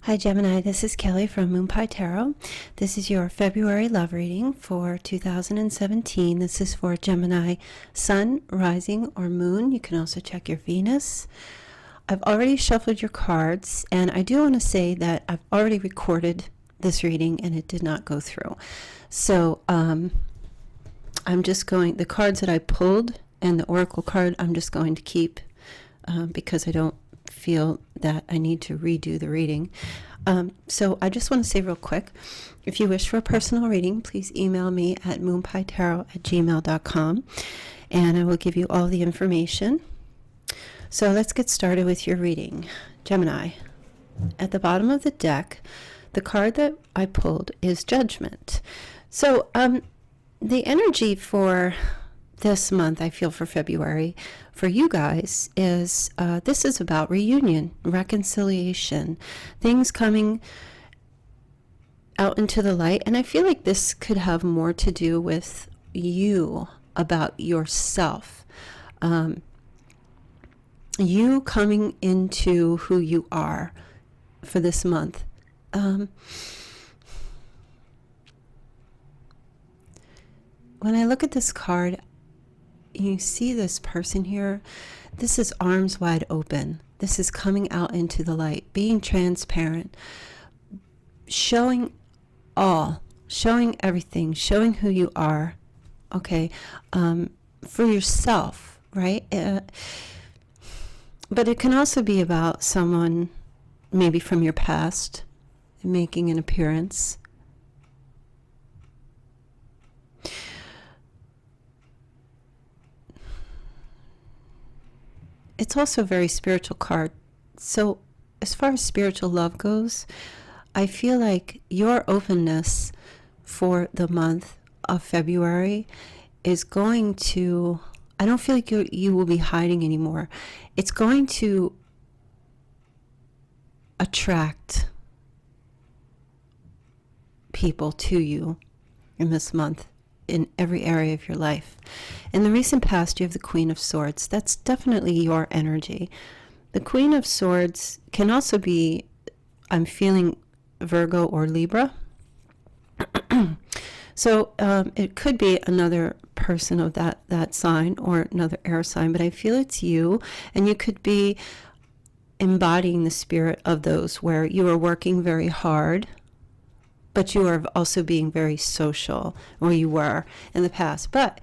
Hi Gemini, this is Kelly from Moon Pie Tarot. This is your February love reading for 2017. This is for Gemini Sun, Rising, or Moon. You can also check your Venus. I've already shuffled your cards, and I do want to say that I've already recorded this reading and it did not go through. So I'm just going, the cards that I pulled and the Oracle card I'm just going to keep because I don't feel that I need to redo the reading. So I just want to say real quick, if you wish for a personal reading, please email me at moonpietarot@gmail.com and I will give you all the information. So let's get started with your reading. Gemini, at the bottom of the deck, the card that I pulled is Judgment. So the energy for this month, I feel, for February, for you guys, is this is about reunion, reconciliation, things coming out into the light. And I feel like this could have more to do with you, about yourself. You coming into who you are for this month. When I look at this card, you see this person here. This is arms wide open. This is coming out into the light, being transparent, showing all, showing everything, showing who you are, okay, for yourself, right? But it can also be about someone maybe from your past making an appearance. It's also a very spiritual card. So as far as spiritual love goes, I feel like your openness for the month of February is going to, I don't feel like you will be hiding anymore. It's going to attract people to you in this month, in every area of your life. In the recent past, you have the Queen of Swords. That's definitely your energy. The Queen of Swords can also be, I'm feeling, Virgo or Libra. So it could be another person of that sign or another air sign, but I feel it's you, and you could be embodying the spirit of those where you are working very hard, but you are also being very social, or you were in the past, but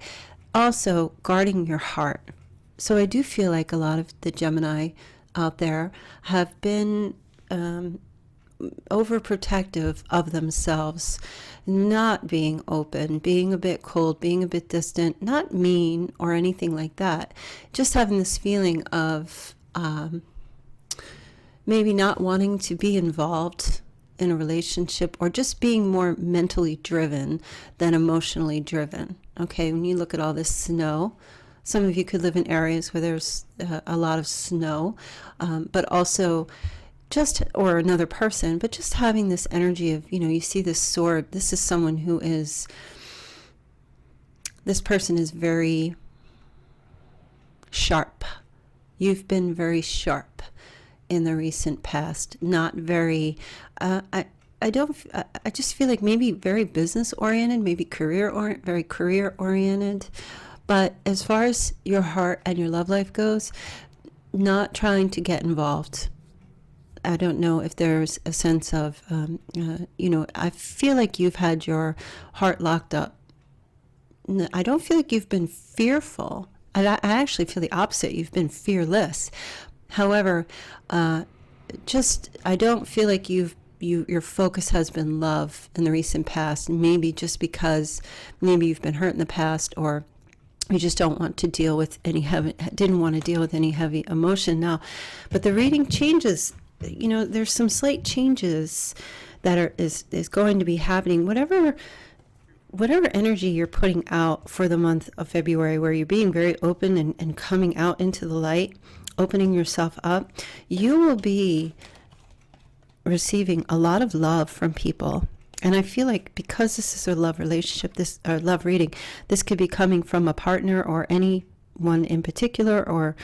also guarding your heart. So I do feel like a lot of the Gemini out there have been overprotective of themselves, not being open, being a bit cold, being a bit distant, not mean or anything like that, just having this feeling of maybe not wanting to be involved in a relationship, or just being more mentally driven than emotionally driven. Okay, when you look at all this snow, some of you could live in areas where there's a lot of snow, but also just, or another person, but just having this energy of, you see this sword. This is someone who is, this person is very sharp. You've been very sharp in the recent past, not very, I just feel like maybe very business oriented, maybe very career oriented. But as far as your heart and your love life goes, not trying to get involved. I don't know if there's a sense of, I feel like you've had your heart locked up. I don't feel like you've been fearful. I actually feel the opposite. You've been fearless. However, I don't feel like your focus has been love in the recent past. Maybe just because maybe you've been hurt in the past, or you just didn't want to deal with any heavy emotion now. But the reading changes. There's some slight changes that is going to be happening. Whatever energy you're putting out for the month of February, where you're being very open and coming out into the light, opening yourself up, you will be receiving a lot of love from people. And I feel like because this is a love relationship, love reading, this could be coming from a partner or anyone in particular, or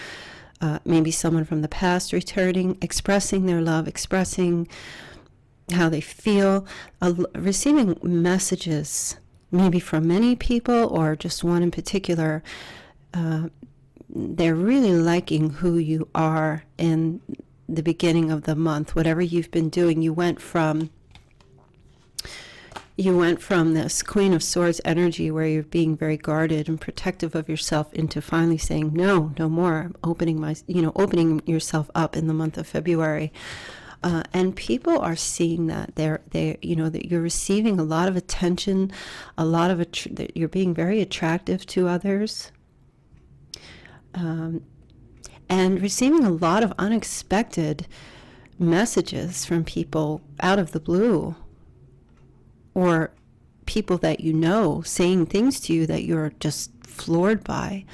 maybe someone from the past returning, expressing their love, expressing how they feel, receiving messages, maybe from many people or just one in particular. They're really liking who you are in the beginning of the month. Whatever you've been doing, you went from this Queen of Swords energy where you're being very guarded and protective of yourself into finally saying no more, opening yourself up in the month of February. And people are seeing that that you're receiving a lot of attention, that you're being very attractive to others, and receiving a lot of unexpected messages from people out of the blue, or people that you know saying things to you that you're just floored by,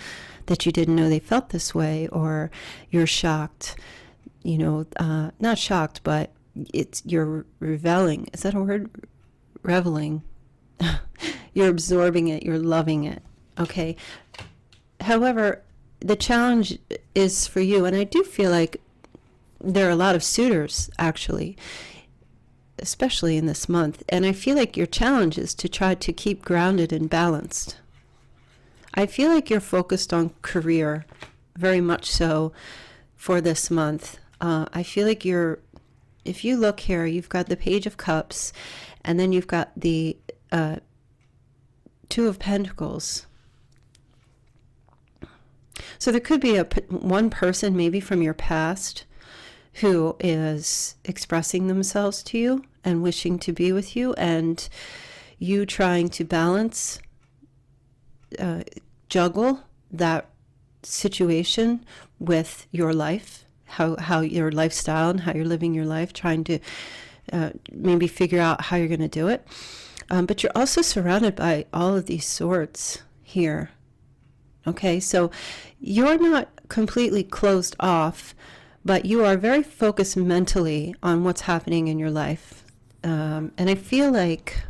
that you didn't know they felt this way, or you're shocked. Not shocked, but you're reveling. Is that a word? Reveling. You're absorbing it. You're loving it. Okay. However, the challenge is for you, and I do feel like there are a lot of suitors, actually, especially in this month, and I feel like your challenge is to try to keep grounded and balanced. I feel like you're focused on career, very much so, for this month. I feel like if you look here, you've got the Page of Cups, and then you've got the Two of Pentacles. So there could be one person, maybe from your past, who is expressing themselves to you and wishing to be with you, and you trying to balance, juggle that situation with your life, how your lifestyle and how you're living your life, trying to maybe figure out how you're going to do it. But you're also surrounded by all of these swords here. Okay, so you're not completely closed off, but you are very focused mentally on what's happening in your life. And I feel like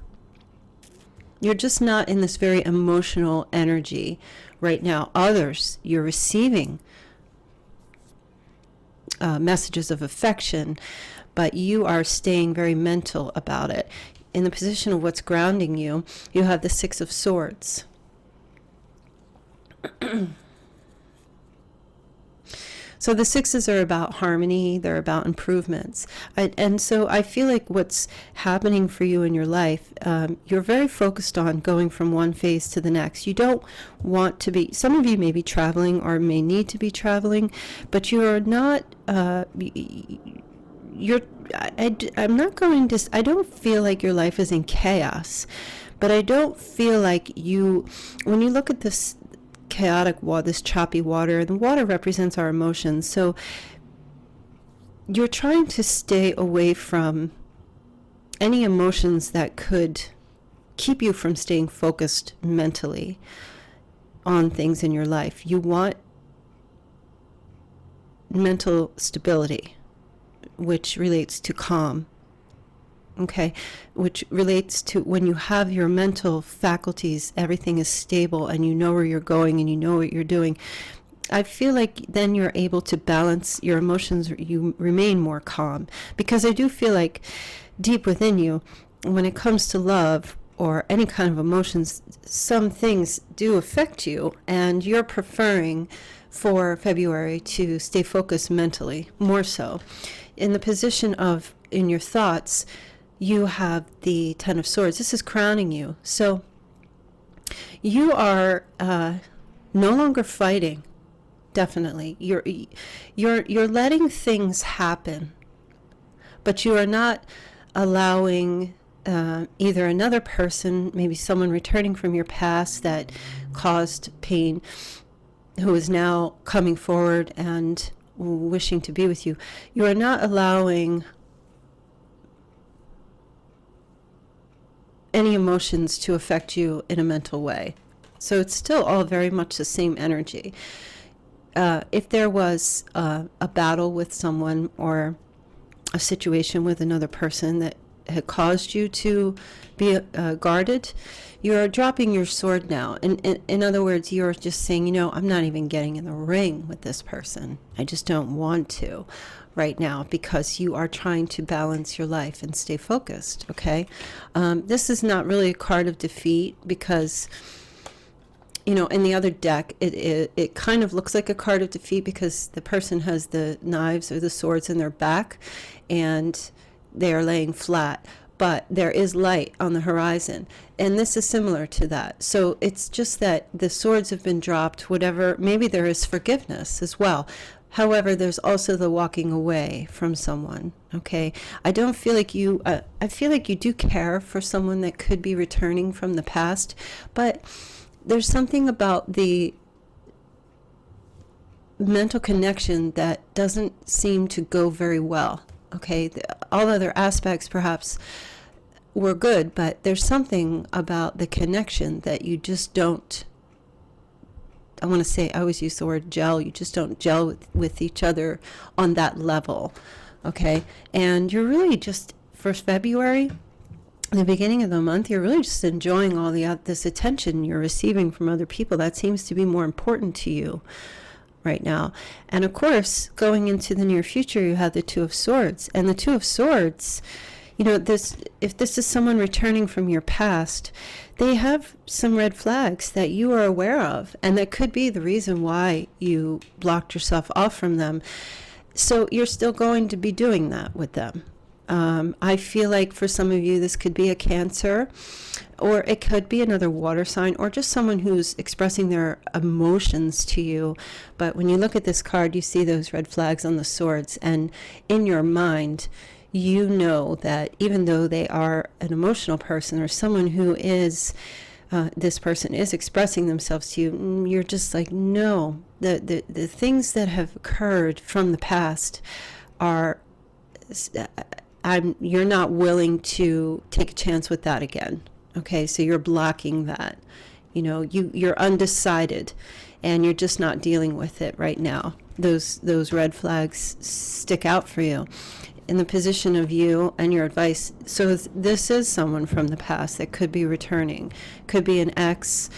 you're just not in this very emotional energy right now. Others, you're receiving messages of affection, but you are staying very mental about it. In the position of what's grounding you, you have the Six of Swords. So the sixes are about harmony, they're about improvements. And so I feel like what's happening for you in your life, you're very focused on going from one phase to the next. You don't want to be, some of you may be traveling or may need to be traveling, but you're not, I don't feel like your life is in chaos, but I don't feel like when you look at this chaotic water, this choppy water, the water represents our emotions. So you're trying to stay away from any emotions that could keep you from staying focused mentally on things in your life. You want mental stability, which relates to calm. Okay, which relates to when you have your mental faculties, everything is stable and you know where you're going and you know what you're doing. I feel like then you're able to balance your emotions, you remain more calm. Because I do feel like deep within you, when it comes to love or any kind of emotions, some things do affect you, and you're preferring for February to stay focused mentally, more so. In the position of, in your thoughts, you have the Ten of Swords. This is crowning you. So you are no longer fighting. Definitely, you're letting things happen, but you are not allowing either another person, maybe someone returning from your past that caused pain, who is now coming forward and wishing to be with you. You are not allowing any emotions to affect you in a mental way. So it's still all very much the same energy. If there was a battle with someone or a situation with another person that had caused you to be guarded, you're dropping your sword now. In other words, you're just saying, I'm not even getting in the ring with this person. I just don't want to. right now because you are trying to balance your life and stay focused, okay? This is not really a card of defeat because, in the other deck, it kind of looks like a card of defeat because the person has the knives or the swords in their back and they are laying flat. But there is light on the horizon. And this is similar to that. So it's just that the swords have been dropped, whatever. Maybe there is forgiveness as well. However, there's also the walking away from someone, okay? I don't feel like I feel like you do care for someone that could be returning from the past, but there's something about the mental connection that doesn't seem to go very well, okay? All other aspects perhaps were good, but there's something about the connection that you just don't, I always use the word gel, you just don't gel with each other on that level, okay? And you're really just, for February, the beginning of the month, you're really just enjoying all this attention you're receiving from other people. That seems to be more important to you right now. And of course, going into the near future, you have the Two of Swords. And the Two of Swords, if this is someone returning from your past, they have some red flags that you are aware of, and that could be the reason why you blocked yourself off from them. So you're still going to be doing that with them. I feel like for some of you, this could be a Cancer, or it could be another water sign, or just someone who's expressing their emotions to you. But when you look at this card, you see those red flags on the swords, and in your mind, you know that even though they are an emotional person or someone who is, this person is expressing themselves to you, you're just like, no, the things that have occurred from the past are, you're not willing to take a chance with that again. Okay, so you're blocking that. You're undecided, and you're just not dealing with it right now. Those red flags stick out for you. In the position of you and your advice, so this is someone from the past that could be returning. Could be an ex-lover.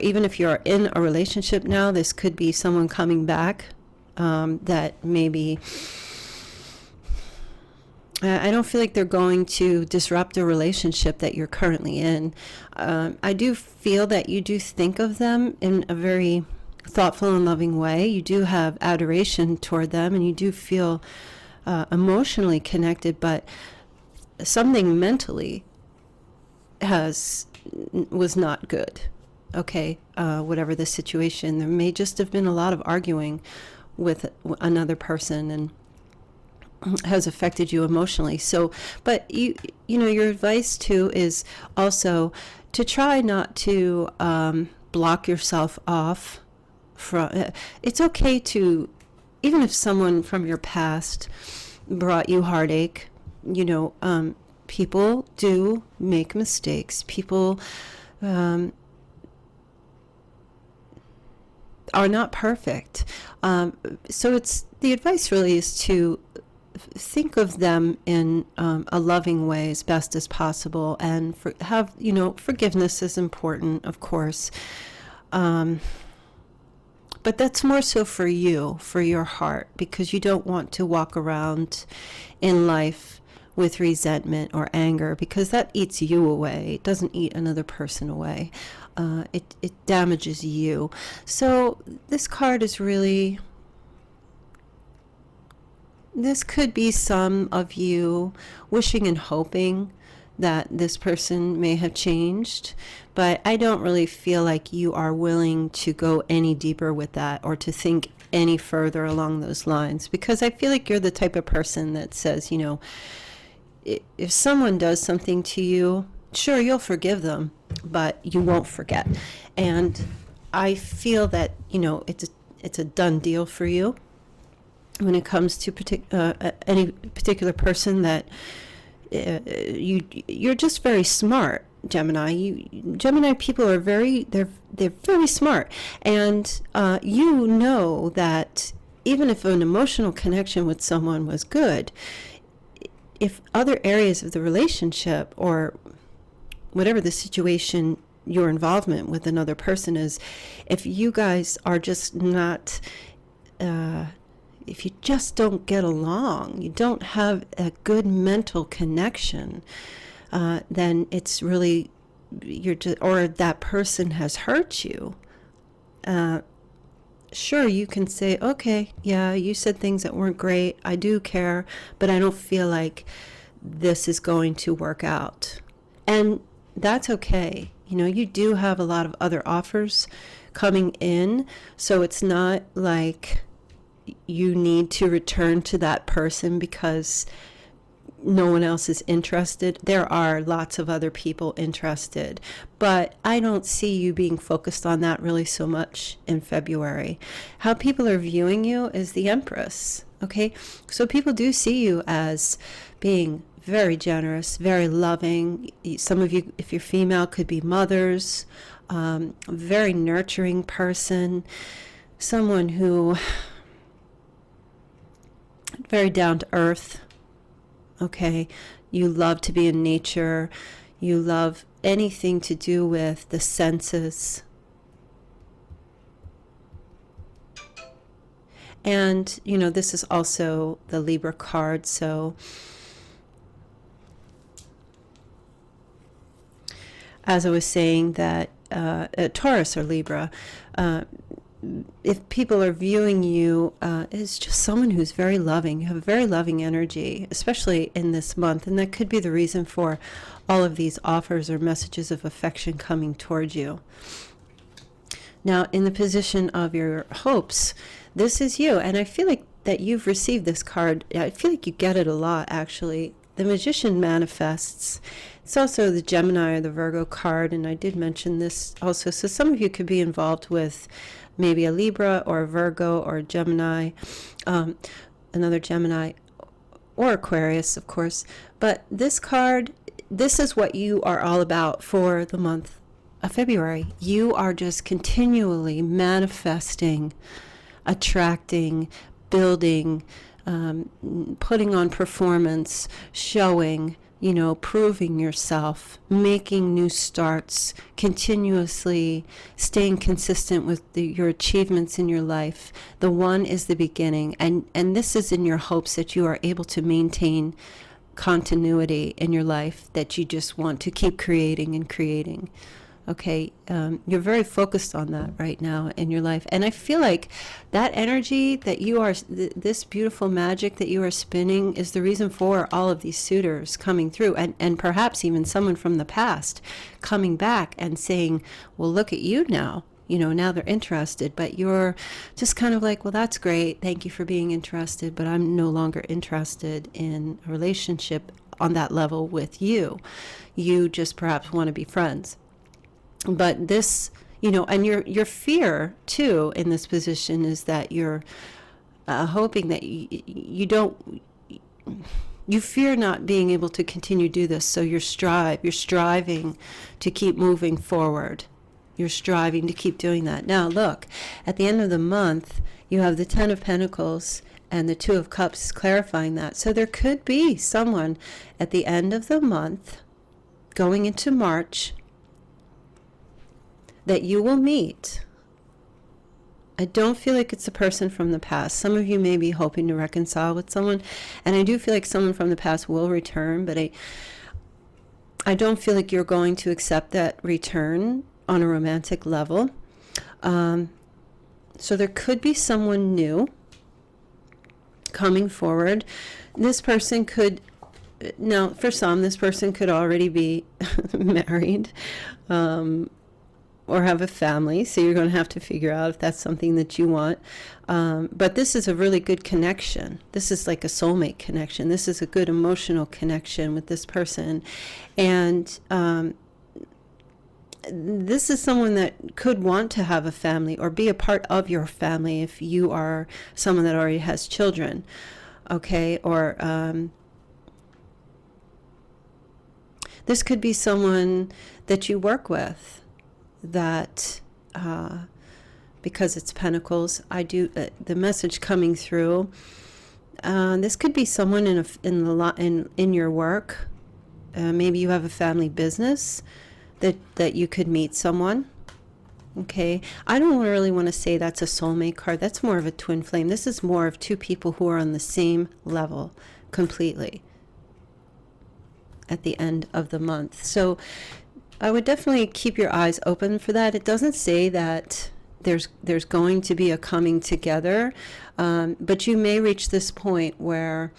Even if you're in a relationship now, this could be someone coming back that maybe, I don't feel like they're going to disrupt a relationship that you're currently in. I do feel that you do think of them in a very thoughtful and loving way. You do have adoration toward them, and you do feel emotionally connected, but something mentally was not good. Okay, whatever the situation, there may just have been a lot of arguing with another person, and has affected you emotionally. So, but your advice too is also to try not to block yourself off from. It's okay to, even if someone from your past brought you heartache. People do make mistakes. People are not perfect. So it's, the advice really is to think of them in a loving way as best as possible, and forgiveness is important, of course, but that's more so for you, for your heart, because you don't want to walk around in life with resentment or anger, because that eats you away. It doesn't eat another person away. It damages you. So this card is really, this could be some of you wishing and hoping that this person may have changed, but I don't really feel like you are willing to go any deeper with that or to think any further along those lines, because I feel like you're the type of person that says, if someone does something to you, sure, you'll forgive them, but you won't forget. And I feel that, it's a done deal for you when it comes to any particular person that you're just very smart, Gemini. Gemini people are they're very smart, and you know that even if an emotional connection with someone was good, if other areas of the relationship or whatever the situation, your involvement with another person is, if you guys are just not if you just don't get along, you don't have a good mental connection, then it's really, or that person has hurt you. Sure, you can say, okay, yeah, you said things that weren't great. I do care, but I don't feel like this is going to work out. And that's okay. You do have a lot of other offers coming in, so it's not like you need to return to that person because no one else is interested. There are lots of other people interested, but I don't see you being focused on that really so much in February. How people are viewing you is the Empress, okay? So people do see you as being very generous, very loving. Some of you, if you're female, could be mothers, very nurturing person, someone who very down to earth. Okay, you love to be in nature. You love anything to do with the senses. And, this is also the Libra card. So as I was saying that Taurus or Libra, if people are viewing you as just someone who's very loving, you have a very loving energy, especially in this month, and that could be the reason for all of these offers or messages of affection coming towards you. Now, in the position of your hopes, this is you, and I feel like that you've received this card. I feel like you get it a lot, actually. The Magician manifests. It's also the Gemini or the Virgo card, and I did mention this also. So some of you could be involved with maybe a Libra or a Virgo or a Gemini, another Gemini, or Aquarius, of course. But this card, this is what you are all about for the month of February. You are just continually manifesting, attracting, building, putting on performance, showing, proving yourself, making new starts, continuously staying consistent with your achievements in your life. The one is the beginning. And this is in your hopes that you are able to maintain continuity in your life, that you just want to keep creating and creating. Okay, you're very focused on that right now in your life. And I feel like that energy that you are, this beautiful magic that you are spinning is the reason for all of these suitors coming through. And perhaps even someone from the past coming back and saying, well, look at you now. Now they're interested. But you're just kind of like, well, that's great. Thank you for being interested. But I'm no longer interested in a relationship on that level with you. You just perhaps want to be friends. But this, and your fear too in this position is that you're hoping that you fear not being able to continue to do this. So you're striving to keep moving forward. You're striving to keep doing that. Now look, at the end of the month, you have the Ten of Pentacles and the Two of Cups clarifying that. So there could be someone at the end of the month going into March that you will meet. I don't feel like it's a person from the past. Some of you may be hoping to reconcile with someone, and I do feel like someone from the past will return, but I don't feel like you're going to accept that return on a romantic level. So there could be someone new coming forward. This person could, now for some, this person could already be married, or have a family, so you're going to have to figure out if that's something that you want. But this is a really good connection. This is like a soulmate connection. This is a good emotional connection with this person. And this is someone that could want to have a family or be a part of your family if you are someone that already has children. Okay, or this could be someone that you work with, that because it's Pentacles, I do the message coming through. This could be someone in your work. Maybe you have a family business that you could meet someone. Okay, I don't really want to say that's a soulmate card. That's more of a twin flame. This is more of two people who are on the same level completely at the end of the month. So I would definitely keep your eyes open for that. It doesn't say that there's going to be a coming together, but you may reach this point where,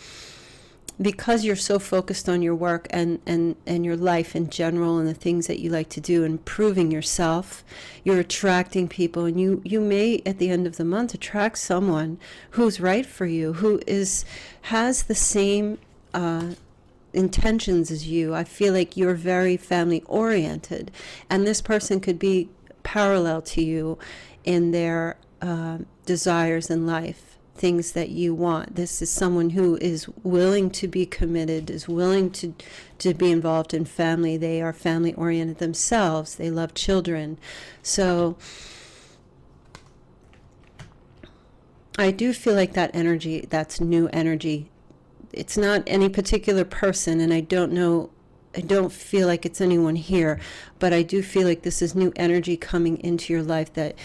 because you're so focused on your work and your life in general and the things that you like to do, improving yourself, you're attracting people, and you may at the end of the month attract someone who's right for you, who has the same intentions as you. I feel like you're very family oriented, and this person could be parallel to you in their desires in life, things that you want. This is someone who is willing to be committed, is willing to be involved in family. They are family oriented themselves. They love children. So I do feel like that energy, that's new energy. It's not any particular person, and I don't feel like it's anyone here, but I do feel like this is new energy coming into your life, that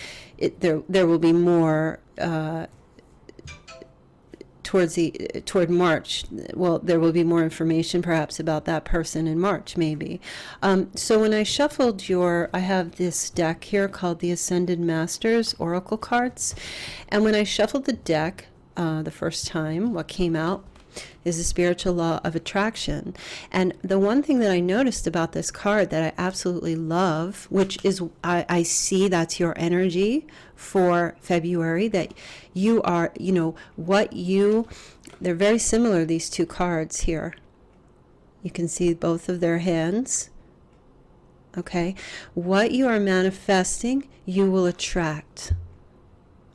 there will be more toward March. Well, there will be more information perhaps about that person in March, maybe. So when I shuffled I have this deck here called the Ascended Masters Oracle cards, and when I shuffled the deck the first time, what came out is the spiritual law of attraction. And the one thing that I noticed about this card that I absolutely love, which is I see that's your energy for February, that you are, they're very similar, these two cards here. You can see both of their hands. Okay, what you are manifesting, you will attract.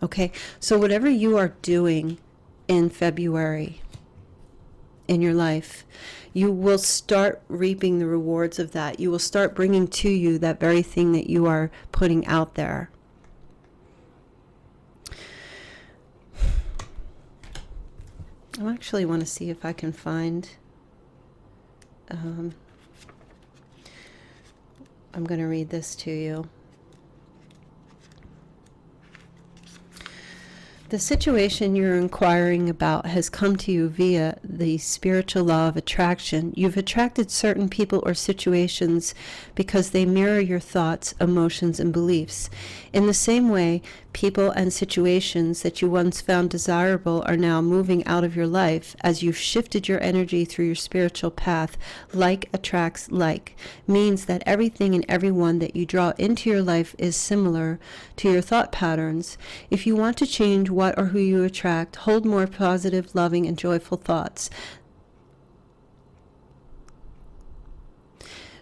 Okay, so whatever you are doing in February in your life, you will start reaping the rewards of that. You will start bringing to you that very thing that you are putting out there. I actually want to see if I can find, I'm going to read this to you. The situation you're inquiring about has come to you via the spiritual law of attraction. You've attracted certain people or situations because they mirror your thoughts, emotions, and beliefs. In the same way, people and situations that you once found desirable are now moving out of your life as you've shifted your energy through your spiritual path. Like attracts like means that everything and everyone that you draw into your life is similar to your thought patterns. If you want to change what or who you attract, hold more positive, loving, and joyful thoughts.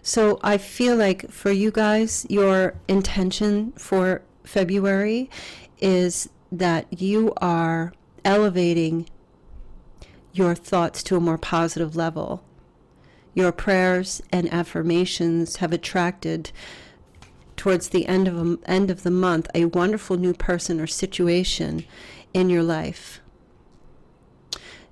So I feel like for you guys, your intention for February is that you are elevating your thoughts to a more positive level. Your prayers and affirmations have attracted, towards the end of the month, a wonderful new person or situation in your life.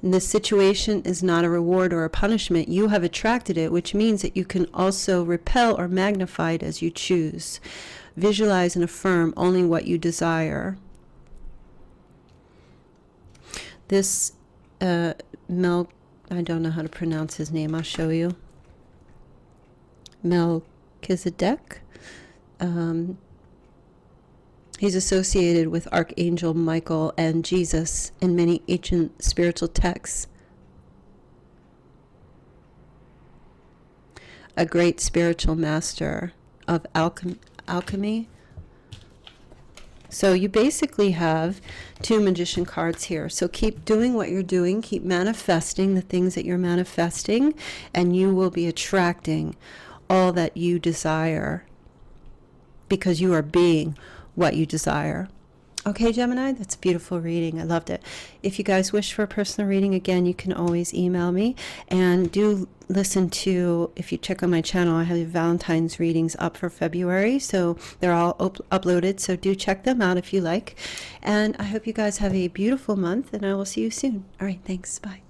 And this situation is not a reward or a punishment. You have attracted it, which means that you can also repel or magnify it as you choose. Visualize and affirm only what you desire. This I don't know how to pronounce his name. I'll show you. Melchizedek. He's associated with Archangel Michael and Jesus in many ancient spiritual texts. A great spiritual master of alchemy. So you basically have two magician cards here. So keep doing what you're doing. Keep manifesting the things that you're manifesting, and you will be attracting all that you desire, because you are being what you desire. Okay, Gemini, that's a beautiful reading. I loved it. If you guys wish for a personal reading, again, you can always email me. And do listen to, if you check on my channel, I have Valentine's readings up for February. So they're all uploaded. So do check them out if you like. And I hope you guys have a beautiful month, and I will see you soon. All right, thanks. Bye.